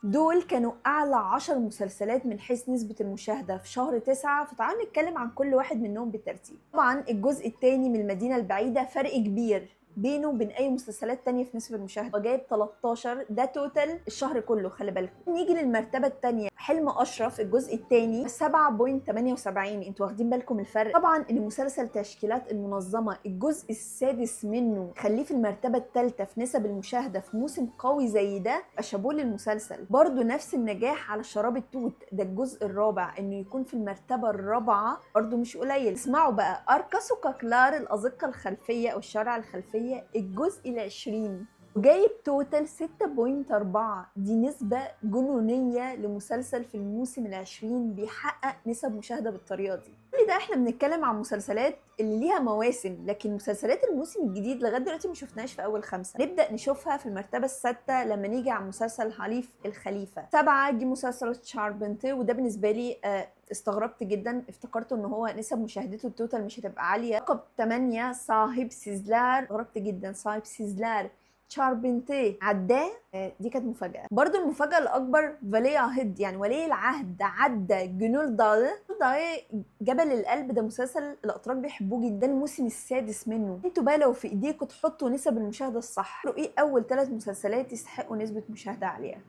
دول كانوا أعلى 10 مسلسلات من حيث نسبة المشاهدة في شهر 9، فتعالوا نتكلم عن كل واحد منهم بالترتيب. طبعا الجزء الثاني من المدينة البعيدة فرق كبير بينه وبين اي مسلسلات تانية في نسبة المشاهدة، وجايب 13 ده توتال الشهر كله. خلي بالكم، نيجي للمرتبة الثانية حلم اشرف الجزء الثاني 7.78. انتوا واخدين بالكم الفرق؟ طبعا ان مسلسل تشكيلات المنظمة الجزء السادس منه خليه في المرتبة الثالثة في نسب المشاهدة في موسم قوي زي ده، اشابوه للمسلسل. برضو نفس النجاح على شراب التوت ده الجزء الرابع انه يكون في المرتبة الرابعة، برضو مش قليل. اسمعوا بقى، اركسو كاكلار الازقة الخلفية او الشارع الخلفية الجزء العشرين وجايب توتال 6.4. دي نسبة جنونية لمسلسل في الموسم العشرين بيحقق نسب مشاهدة بالطريقة دي. كل ده احنا بنتكلم عن مسلسلات اللي ليها مواسم، لكن مسلسلات الموسم الجديد لغاية دلوقتي ما شفناش في أول 5. نبدأ نشوفها في المرتبة السادسة لما نيجي عن مسلسل حليف الخليفة. 7 جه مسلسل تشاربنتي، وده بالنسبة لي استغربت جدا، افتكرت ان هو نسب مشاهدته التوتال مش هتبقى عاليه. رقم 8 صاحب سيزلار، استغربت جدا، صاحب سيزلار تشاربنتي عداه. دي كانت مفاجاه. برضو المفاجاه الاكبر فالي عهد، يعني ولي العهد، عدى جنول داي. جبل القلب ده مسلسل الاتراك بيحبوه جدا، الموسم السادس منه. انتوا بقى لو في ايديكم تحطوا نسب المشاهده الصح، ايه اول 3 مسلسلات يستحقوا نسبه مشاهده عاليه؟